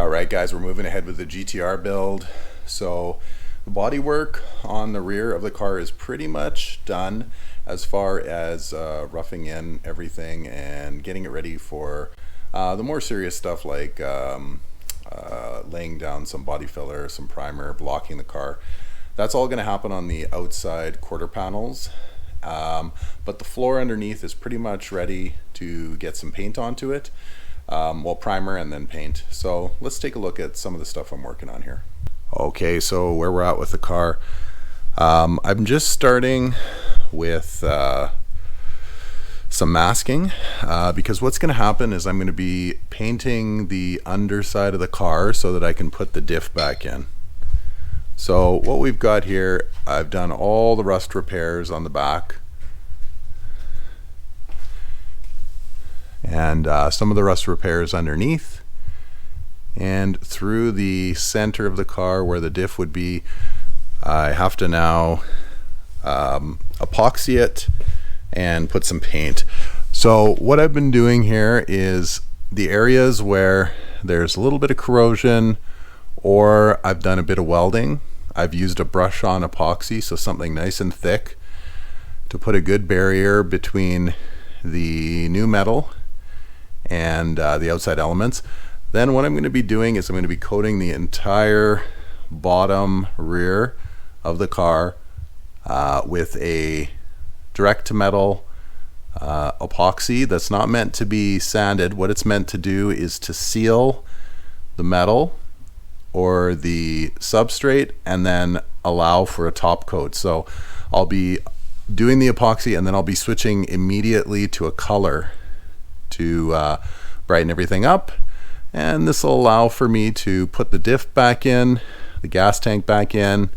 Alright guys, we're moving ahead with the GTR build. So the body work on the rear of the car is pretty much done as far as roughing in everything and getting it ready for the more serious stuff like laying down some body filler, some primer, blocking the car. That's all going to happen on the outside quarter panels, but the floor underneath is pretty much ready to get some paint onto it. Well, primer and then paint. So let's take a look at some of the stuff I'm working on here. Okay, so where we're at with the car, I'm just starting with some masking because what's going to happen is I'm going to be painting the underside of the car so that I can put the diff back in. So what we've got here, I've done all the rust repairs on the back and some of the rust repairs underneath, and through the center of the car where the diff would be, I have to now epoxy it and put some paint. So what I've been doing here is the areas where there's a little bit of corrosion or I've done a bit of welding, I've used a brush on epoxy, so something nice and thick to put a good barrier between the new metal and the outside elements. Then what I'm going to be doing is I'm going to be coating the entire bottom rear of the car with a direct to metal epoxy that's not meant to be sanded. What it's meant to do is to seal the metal or the substrate and then allow for a top coat. So I'll be doing the epoxy and then I'll be switching immediately to a color to brighten everything up, and this will allow for me to put the diff back in, the gas tank back in,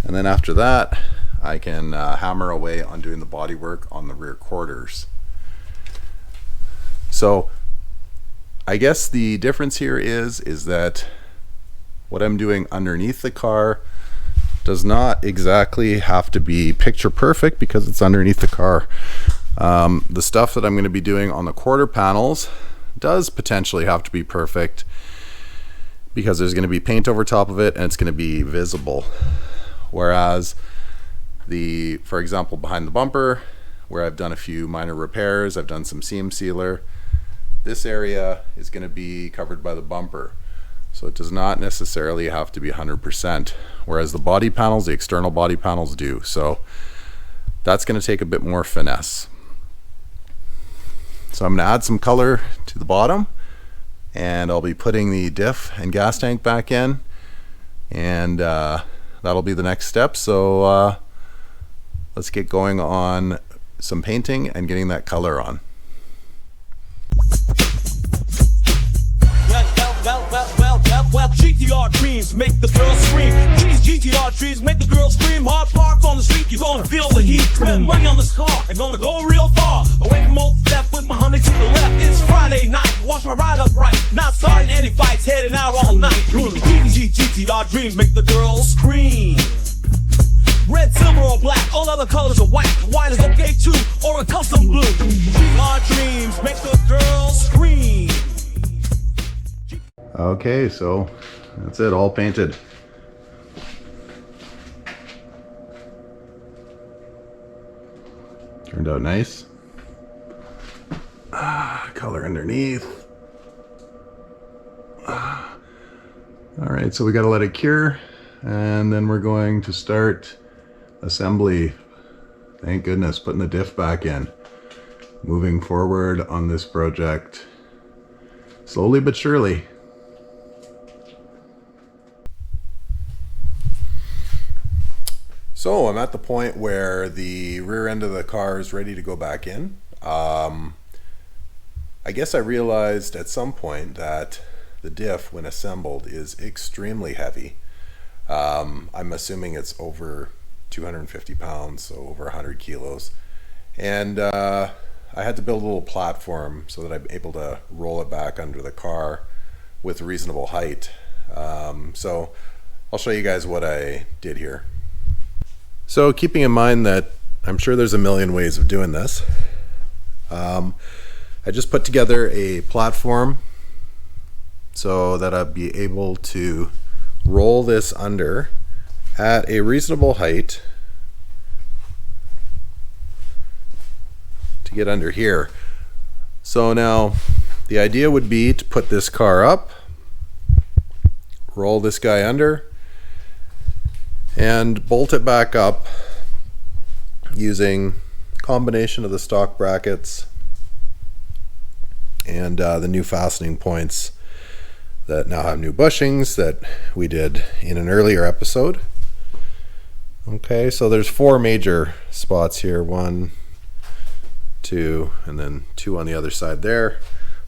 and then after that I can hammer away on doing the body work on the rear quarters. So I guess the difference here is that what I'm doing underneath the car does not exactly have to be picture perfect because it's underneath the car. The stuff that I'm going to be doing on the quarter panels does potentially have to be perfect because there's going to be paint over top of it and it's going to be visible. Whereas for example, behind the bumper, where I've done a few minor repairs, I've done some seam sealer, this area is going to be covered by the bumper. So it does not necessarily have to be 100%, whereas the body panels, the external body panels do. So that's going to take a bit more finesse. So I'm going to add some color to the bottom and I'll be putting the diff and gas tank back in, and that'll be the next step. So let's get going on some painting and getting that color on. Well, GTR dreams make the girls scream. These GTR dreams make the girls scream. Hard park on the street, you're gonna feel the heat. Spend money on this car, I'm gonna go real far. Away from old theft with my honey to the left. It's Friday night, watch my ride up right. Not starting any fights, heading out all night. GTR dreams make the girls scream. Red, silver, or black, all other colors are white. White is okay too, or a custom blue. GTR dreams make the girls scream. Okay, so that's it, all painted. Turned out nice. Color underneath. All right, so we got to let it cure, and then we're going to start assembly. Thank goodness, putting the diff back in. Moving forward on this project, slowly but surely. So I'm at the point where the rear end of the car is ready to go back in. I guess I realized at some point that the diff, when assembled, is extremely heavy. I'm assuming it's over 250 pounds, so over 100 kilos. And I had to build a little platform so that I'm able to roll it back under the car with reasonable height. So I'll show you guys what I did here. So keeping in mind that I'm sure there's a million ways of doing this, I just put together a platform so that I'd be able to roll this under at a reasonable height to get under here. So now the idea would be to put this car up, roll this guy under, and bolt it back up using a combination of the stock brackets and the new fastening points that now have new bushings that we did in an earlier episode. Okay, so there's 4 major spots here, 1, 2, and then 2 on the other side there,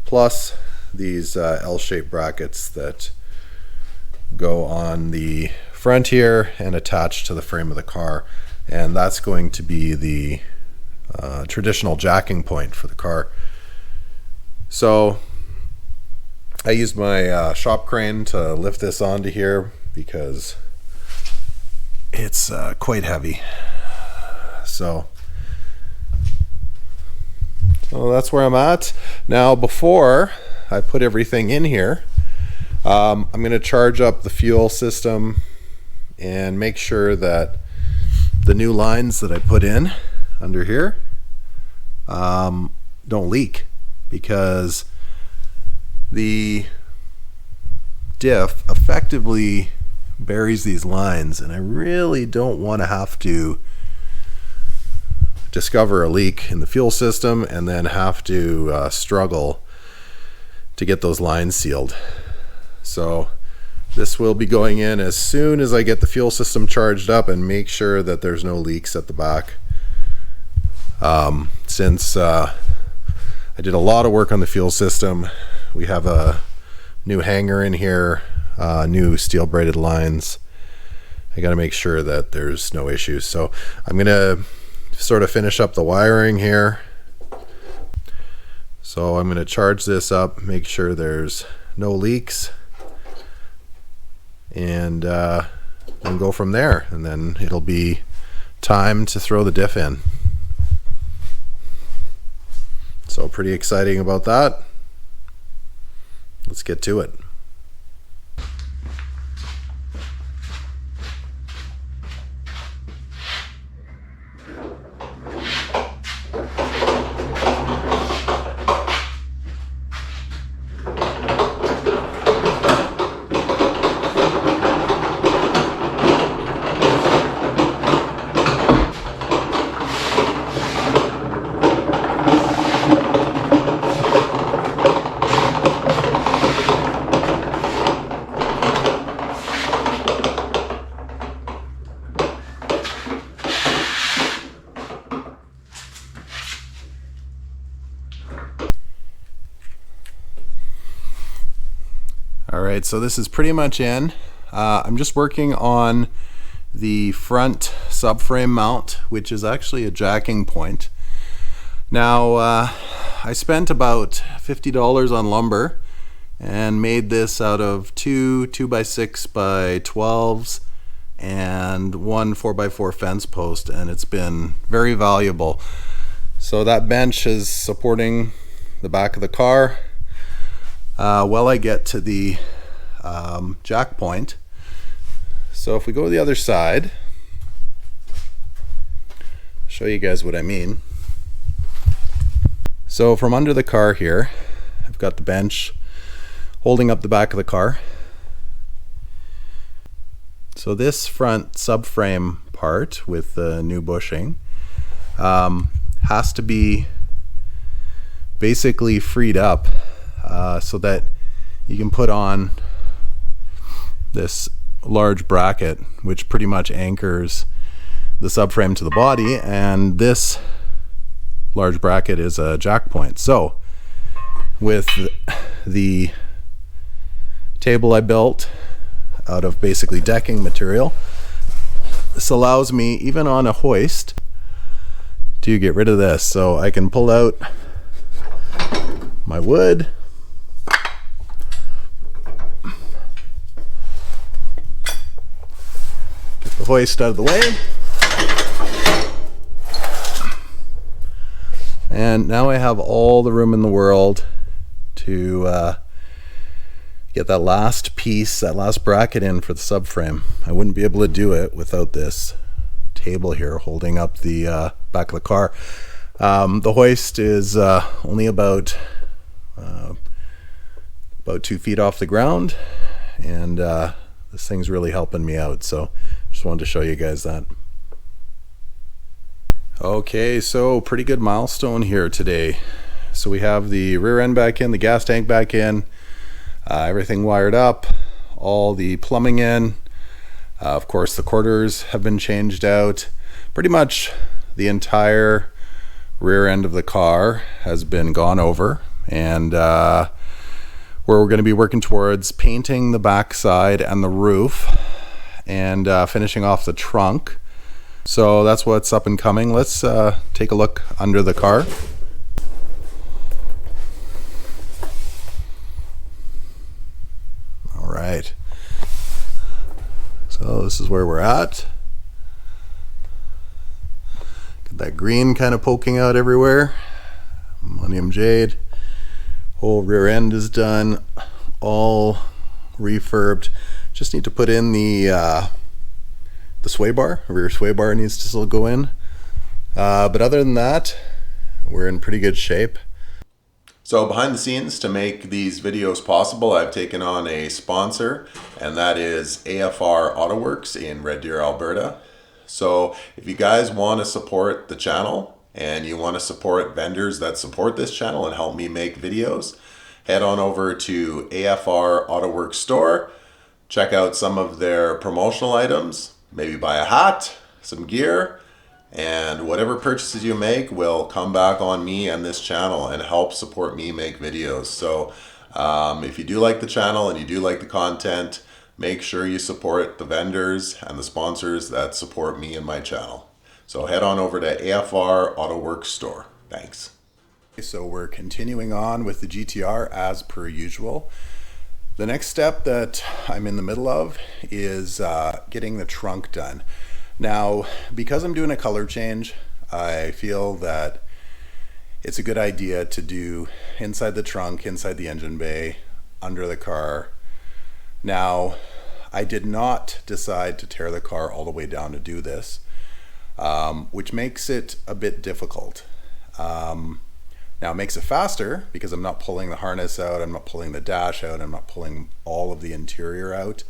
plus these L-shaped brackets that go on the front here and attach to the frame of the car, and that's going to be the traditional jacking point for the car. So I used my shop crane to lift this onto here because it's quite heavy. So that's where I'm at. Now, before I put everything in here, I'm going to charge up the fuel system and make sure that the new lines that I put in under here don't leak, because the diff effectively buries these lines, and I really don't want to have to discover a leak in the fuel system and then have to struggle to get those lines sealed. So this will be going in as soon as I get the fuel system charged up and make sure that there's no leaks at the back. Since I did a lot of work on the fuel system, we have a new hanger in here, new steel braided lines. I got to make sure that there's no issues. So I'm going to sort of finish up the wiring here. So I'm going to charge this up, make sure there's no leaks, and then go from there, and then it'll be time to throw the diff in. So pretty exciting about that. Let's get to it. Alright, so this is pretty much in. I'm just working on the front subframe mount, which is actually a jacking point. Now, I spent about $50 on lumber and made this out of 2 2x6x12s and 1 4x4 fence post, and it's been very valuable. So that bench is supporting the back of the car while I get to the jack point. So if we go to the other side, show you guys what I mean. So from under the car here, I've got the bench holding up the back of the car. So this front subframe part with the new bushing has to be basically freed up so that you can put on this large bracket, which pretty much anchors the subframe to the body, and this large bracket is a jack point. So with the table I built out of basically decking material, this allows me, even on a hoist, to get rid of this. So I can pull out my wood, get the hoist out of the way, and now I have all the room in the world to get that last piece, that last bracket in for the subframe. I wouldn't be able to do it without this table here holding up the back of the car. The hoist is only about 2 feet off the ground, and this thing's really helping me out, so just wanted to show you guys that. Okay, so pretty good milestone here today. So we have the rear end back in, the gas tank back in, everything wired up, all the plumbing in. Of course, the quarters have been changed out. Pretty much the entire rear end of the car has been gone over, and we're going to be working towards painting the back side and the roof and finishing off the trunk. So that's what's up and coming. Let's take a look under the car. All right. So this is where we're at. Got that green kind of poking out everywhere. Millennium jade. Whole rear end is done. All refurbed. Just need to put in the sway bar. Rear sway bar needs to still go in. But other than that, we're in pretty good shape. So behind the scenes, to make these videos possible, I've taken on a sponsor, and that is AFR Autoworks in Red Deer, Alberta. So if you guys want to support the channel and you want to support vendors that support this channel and help me make videos, head on over to AFR Autoworks store, check out some of their promotional items, maybe buy a hat, some gear, and whatever purchases you make will come back on me and this channel and help support me make videos. So if you do like the channel and you do like the content, make sure you support the vendors and the sponsors that support me and my channel. So head on over to AFR Autoworks store. Thanks. So we're continuing on with the GTR as per usual. The next step that I'm in the middle of is getting the trunk done. Now, because I'm doing a color change, I feel that it's a good idea to do inside the trunk, inside the engine bay, under the car. Now, I did not decide to tear the car all the way down to do this, which makes it a bit difficult. Now, it makes it faster because I'm not pulling the harness out, I'm not pulling the dash out, I'm not pulling all of the interior out.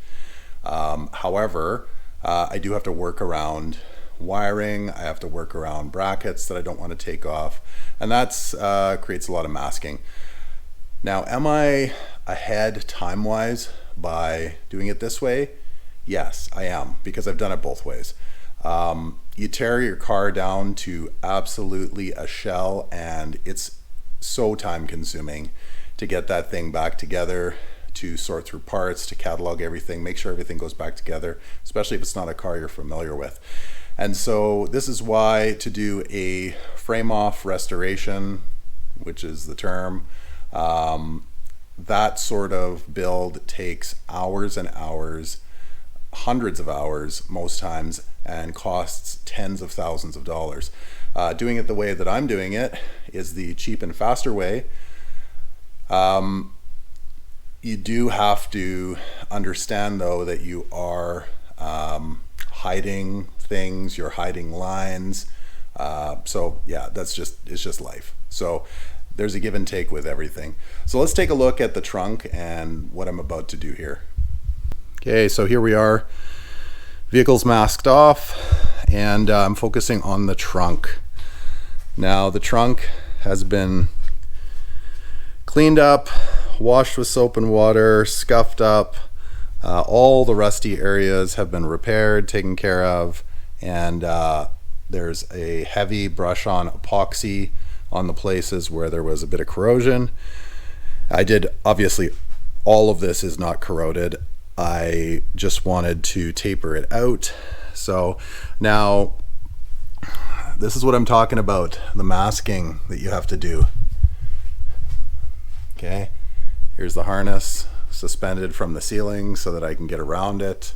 However, I do have to work around wiring, I have to work around brackets that I don't want to take off, and that's creates a lot of masking. Now, am I ahead time-wise by doing it this way? Yes, I am, because I've done it both ways. You tear your car down to absolutely a shell, and it's so time-consuming to get that thing back together, to sort through parts, to catalog everything, make sure everything goes back together, especially if it's not a car you're familiar with. And so this is why to do a frame-off restoration, which is the term, that sort of build takes hours and hours, hundreds of hours most times, and costs tens of thousands of dollars. Doing it the way that I'm doing it is the cheap and faster way. You do have to understand, though, that you are hiding things, you're hiding lines. So yeah, it's just life. So there's a give and take with everything. So let's take a look at the trunk and what I'm about to do here. Okay, so here we are. Vehicle's masked off, and I'm focusing on the trunk. Now, the trunk has been cleaned up, washed with soap and water, scuffed up. All the rusty areas have been repaired, taken care of, and there's a heavy brush on epoxy on the places where there was a bit of corrosion. Obviously, all of this is not corroded. I just wanted to taper it out. So now, this is what I'm talking about, the masking that you have to do. Okay. Here's the harness suspended from the ceiling so that I can get around it.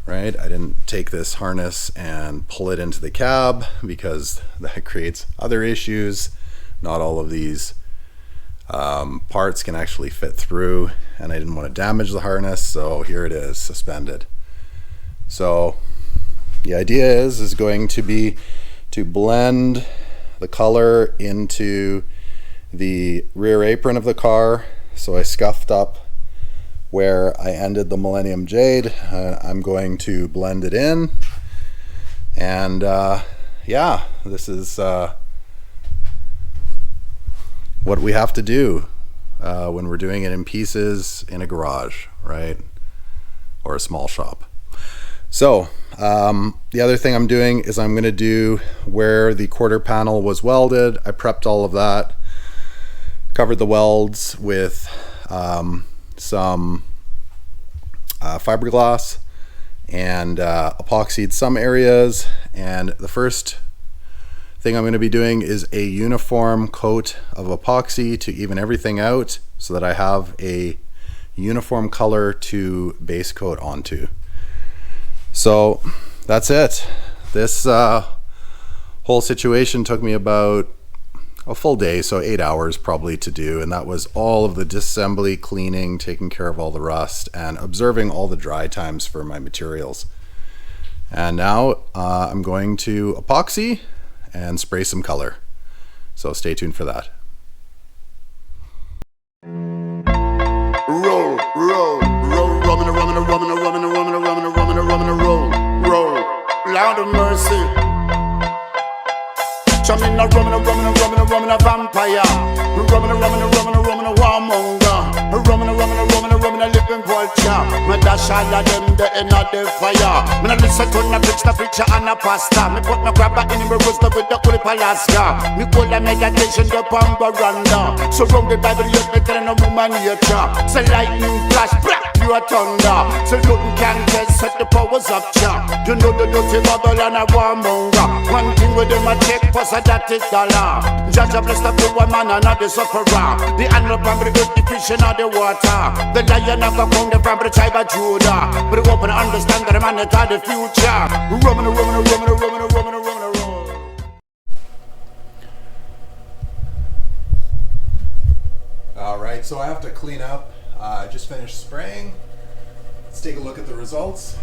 Right? I didn't take this harness and pull it into the cab because that creates other issues. Not all of these parts can actually fit through, and I didn't want to damage the harness, so here it is suspended. So the idea is going to be to blend the color into the rear apron of the car. So I scuffed up where I ended the Millennium Jade. I'm going to blend it in, and yeah, this is what we have to do when we're doing it in pieces in a garage, right? Or a small shop. So the other thing I'm doing is I'm going to do where the quarter panel was welded. I prepped all of that, covered the welds with some fiberglass, and epoxied some areas. And the first thing I'm going to be doing is a uniform coat of epoxy to even everything out, so that I have a uniform color to base coat onto. So that's it. This whole situation took me about a full day, so 8 hours probably to do, and that was all of the disassembly, cleaning, taking care of all the rust, and observing all the dry times for my materials. And now I'm going to epoxy and spray some color. So stay tuned for that. Roll, roll, roll, rumming, rumming, rumming, rumming, rumming, rumming, rumming, rumming, roll, roll, Lord of mercy. Chumming a rumming, rumming, rumming, rumming, a vampire. Rumming, rumming, rumming, rumming, a warmonger. Rumming, rumming, rumming, rumming, a living vulture. Me dash all of them the end of the fire. Me not listen to no picture and a pasta. Me put my grabber in my roaster with the holy Alaska. Me call a meditation the Pambaranda. Surrounded by the youth, me telling no woman nature. Say lightning flash, pure thunder. So nothing can test, set the powers up, cha. You know the dirty bubble and a warmonger. One thing with them a check, plus that is dollar. Judge a blessed up to one man and not the sufferer. The animal from the earth, the fish and the water. The lion of the pound, the from the tribe of Judah. But we open to understand that the man is the future. Rumming, rumming, rumming, rumming, rumming, rumming, rumming. Alright, so I have to clean up. I just finished spraying. Let's take a look at the results.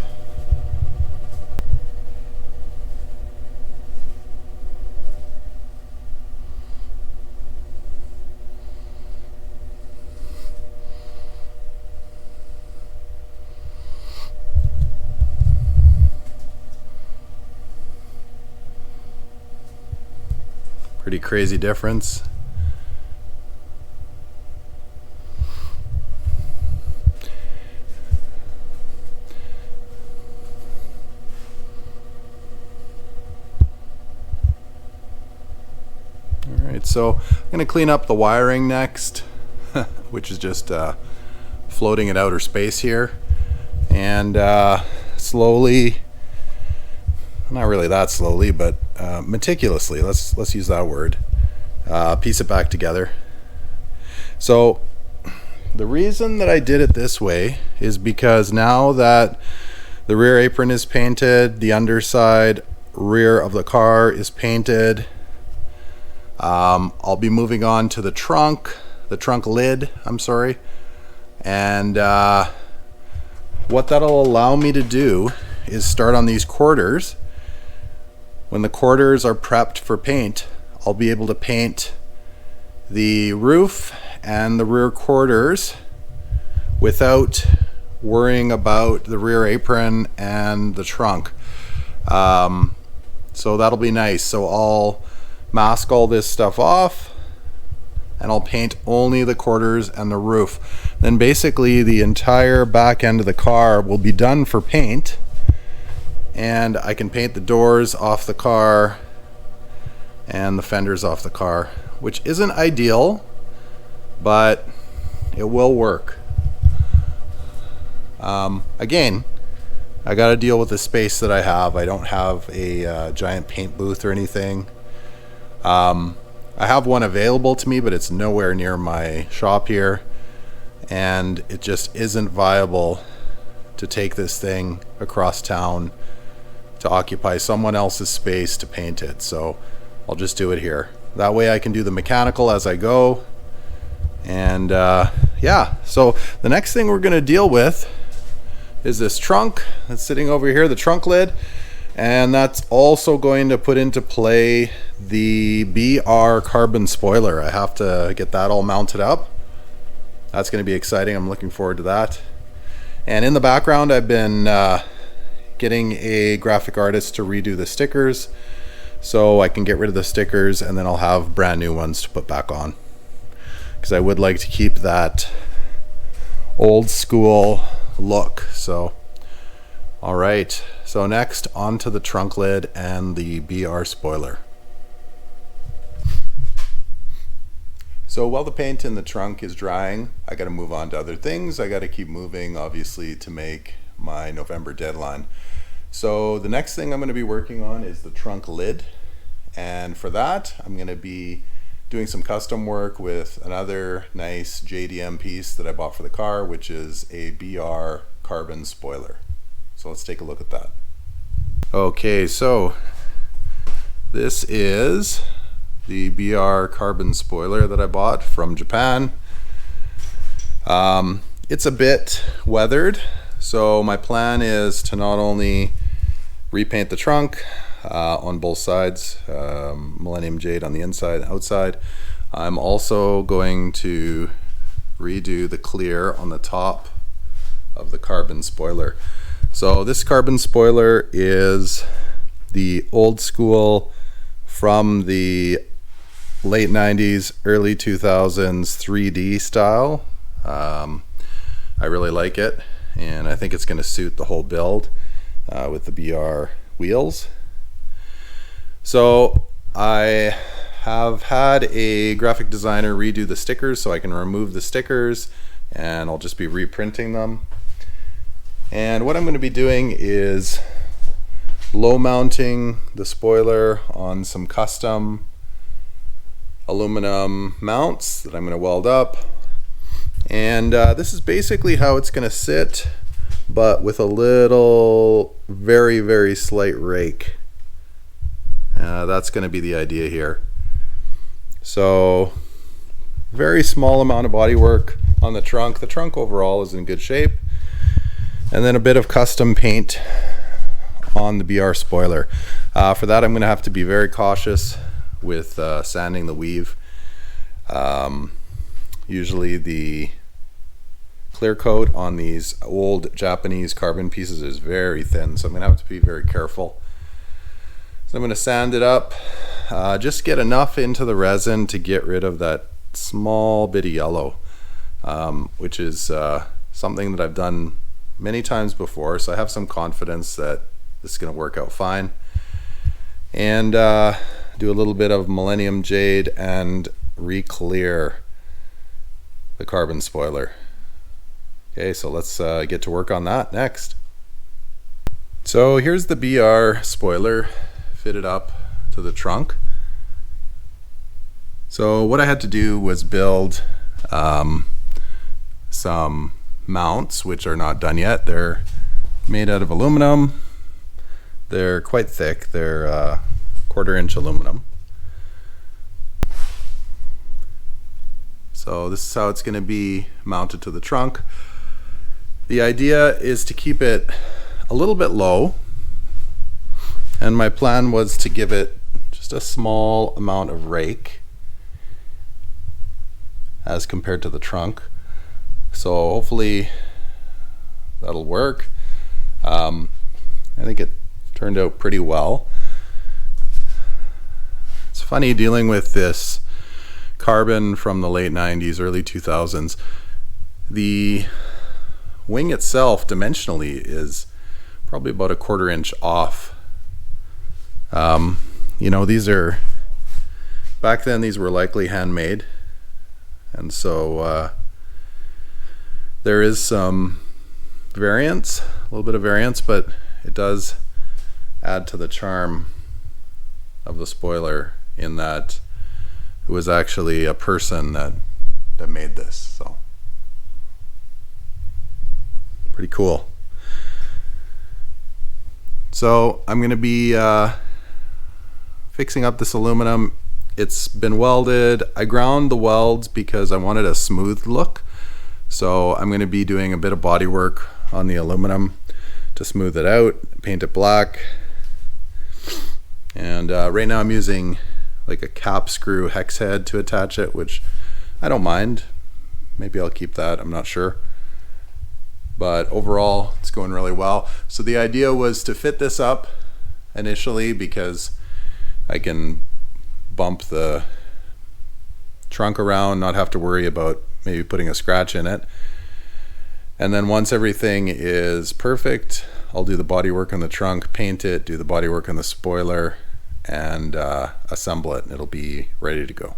Pretty crazy difference. Alright, so I'm going to clean up the wiring next, which is just floating in outer space here. And slowly, not really that slowly, but meticulously, let's use that word, piece it back together. So the reason that I did it this way is because now that the rear apron is painted, the underside rear of the car is painted, I'll be moving on to the trunk lid, I'm sorry. And what that'll allow me to do is start on these quarters. When the quarters are prepped for paint, I'll be able to paint the roof and the rear quarters without worrying about the rear apron and the trunk. So that'll be nice. So I'll mask all this stuff off and I'll paint only the quarters and the roof. Then basically the entire back end of the car will be done for paint, and I can paint the doors off the car and the fenders off the car, which isn't ideal, but it will work. Again, I got to deal with the space that I have. I don't have a giant paint booth or anything. I have one available to me, but it's nowhere near my shop here, and it just isn't viable to take this thing across town to occupy someone else's space to paint it. So I'll just do it here. That way I can do the mechanical as I go, And yeah, so the next thing we're going to deal with is this trunk that's sitting over here, the trunk lid. And that's also going to put into play the BR carbon spoiler. I have to get that all mounted up. That's going to be exciting. I'm looking forward to that. And in the background, I've been getting a graphic artist to redo the stickers so I can get rid of the stickers, and then I'll have brand new ones to put back on, because I would like to keep that old school look. So all right, so next onto the trunk lid and the BR spoiler. So while the paint in the trunk is drying, I got to move on to other things. I got to keep moving, obviously, to make my November deadline. So the next thing I'm going to be working on is the trunk lid, and for that I'm going to be doing some custom work with another nice JDM piece that I bought for the car, which is a BR carbon spoiler. So let's take a look at that. Okay, so this is the BR carbon spoiler that I bought from Japan. It's a bit weathered, so my plan is to not only repaint the trunk on both sides, Millennium Jade on the inside and outside, I'm also going to redo the clear on the top of the carbon spoiler. So this carbon spoiler is the old school from the late 90s, early 2000s 3D style. I really like it, and I think it's going to suit the whole build with the BR wheels. So I have had a graphic designer redo the stickers so I can remove the stickers, and I'll just be reprinting them. And what I'm going to be doing is low mounting the spoiler on some custom aluminum mounts that I'm going to weld up. And this is basically how it's going to sit, but with a little very, very slight rake. That's going to be the idea here. So very small amount of body work on the trunk. The trunk overall is in good shape. And then a bit of custom paint on the BR spoiler. For that I'm going to have to be very cautious with sanding the weave. Usually the clear coat on these old Japanese carbon pieces is very thin, so I'm going to have to be very careful. So I'm going to sand it up, just get enough into the resin to get rid of that small bit of yellow, which is something that I've done many times before, so I have some confidence that this is going to work out fine. And do a little bit of Millennium Jade and re-clear the carbon spoiler. Okay, so let's get to work on that next. So here's the BR spoiler fitted up to the trunk. So what I had to do was build some mounts, which are not done yet. They're made out of aluminum. They're quite thick. They're 1/4 inch aluminum. So this is how it's going to be mounted to the trunk. The idea is to keep it a little bit low, and my plan was to give it just a small amount of rake as compared to the trunk. So hopefully that'll work. I think it turned out pretty well. It's funny dealing with this carbon from the late 90s, early 2000s. The wing itself dimensionally is probably about 1/4 inch off. You know, these are, back then these were likely handmade, and so there is some variance, a little bit of variance, but it does add to the charm of the spoiler in that it was actually a person that made this. So pretty cool. So I'm going to be fixing up this aluminum it's been welded. I ground the welds because I wanted a smooth look. So I'm going to be doing a bit of body work on the aluminum to smooth it out, paint it black. And right now I'm using like a cap screw hex head to attach it, which I don't mind. Maybe I'll keep that, I'm not sure. But overall, it's going really well. So the idea was to fit this up initially because I can bump the trunk around, not have to worry about maybe putting a scratch in it. And then once everything is perfect, I'll do the body work on the trunk, paint it, do the body work on the spoiler, and assemble it, and it'll be ready to go.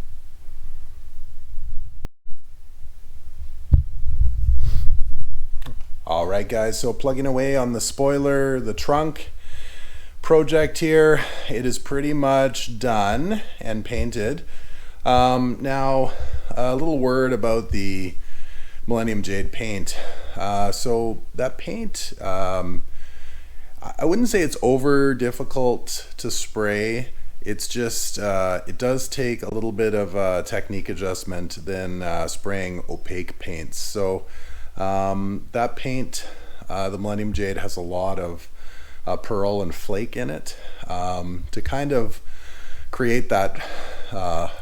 All right, guys, so plugging away on the spoiler, the trunk project here, it is pretty much done and painted. Now, a little word about the Millennium Jade paint. So that paint, I wouldn't say it's over difficult to spray. It's just, it does take a little bit of a technique adjustment than spraying opaque paints. So that paint, the Millennium Jade, has a lot of pearl and flake in it to kind of create that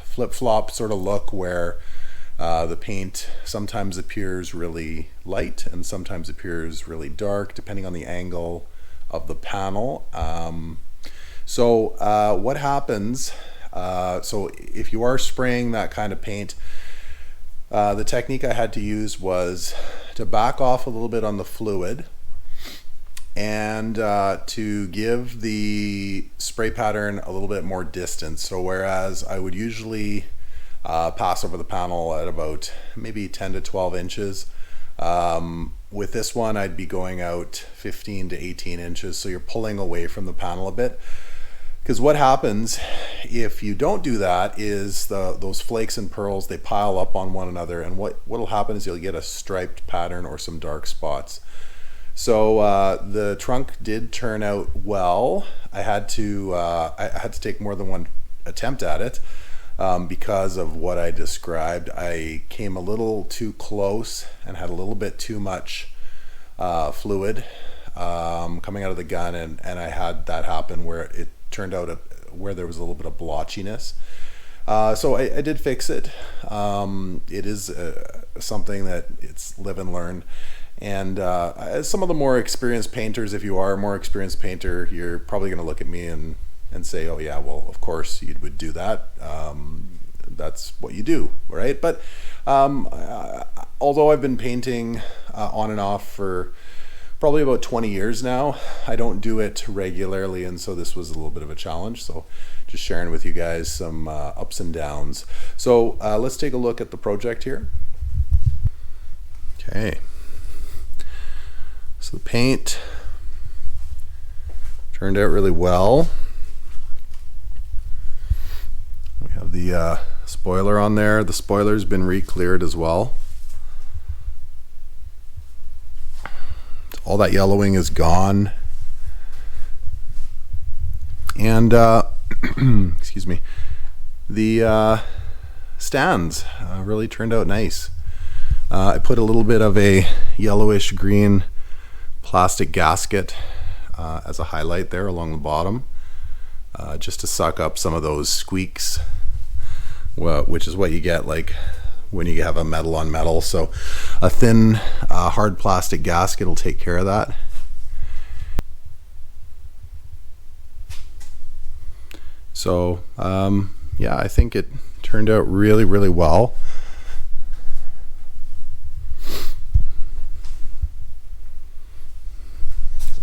flip-flop sort of look where the paint sometimes appears really light and sometimes appears really dark depending on the angle of the panel. So what happens, so if you are spraying that kind of paint, the technique I had to use was to back off a little bit on the fluid and to give the spray pattern a little bit more distance. So whereas I would usually pass over the panel at about maybe 10 to 12 inches, with this one I'd be going out 15 to 18 inches, so you're pulling away from the panel a bit. Because what happens if you don't do that is those flakes and pearls, they pile up on one another, and what'll happen is you'll get a striped pattern or some dark spots. So the trunk did turn out well. I had to take more than one attempt at it because of what I described. I came a little too close and had a little bit too much fluid coming out of the gun, and I had that happen where it turned out where there was a little bit of blotchiness. So I did fix it. It is something that it's live and learn. And some of the more experienced painters, if you are a more experienced painter, you're probably going to look at me and say, oh yeah, well, of course you would do that. That's what you do, right? But although I've been painting on and off for probably about 20 years now, I don't do it regularly, and so this was a little bit of a challenge. So just sharing with you guys some ups and downs. So let's take a look at the project here. Okay. So the paint turned out really well. We have the spoiler on there. The spoiler's been re-cleared as well. All that yellowing is gone. And excuse me, the stands really turned out nice. I put a little bit of a yellowish green plastic gasket as a highlight there along the bottom, just to suck up some of those squeaks, which is what you get like when you have a metal on metal. So a thin hard plastic gasket will take care of that. So yeah, I think it turned out really, really well.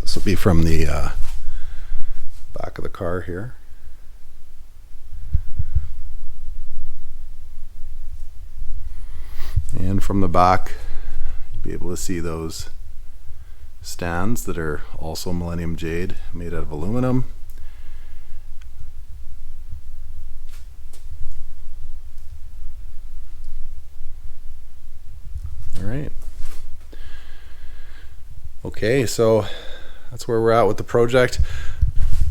This will be from the back of the car here. And from the back, you'll be able to see those stands that are also Millennium Jade, made out of aluminum. All right. Okay, so that's where we're at with the project.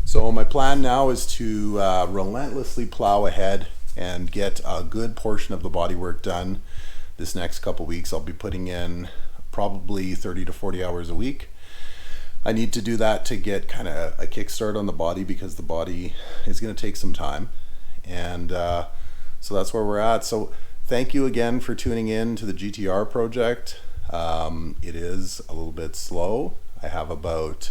So my plan now is to relentlessly plow ahead and get a good portion of the bodywork done this next couple weeks. I'll be putting in probably 30 to 40 hours a week. I need to do that to get kind of a kickstart on the body, because the body is going to take some time. And so that's where we're at. So thank you again for tuning in to the GTR project. It is a little bit slow. I have about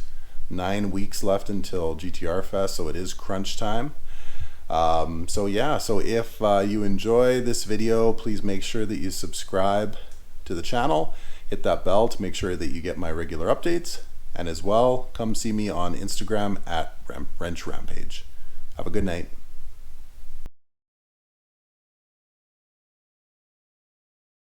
9 weeks left until GTR Fest, so it is crunch time. So yeah, so if you enjoy this video, please make sure that you subscribe to the channel, hit that bell to make sure that you get my regular updates, and as well, come see me on Instagram at Wrench Rampage. Have a good night.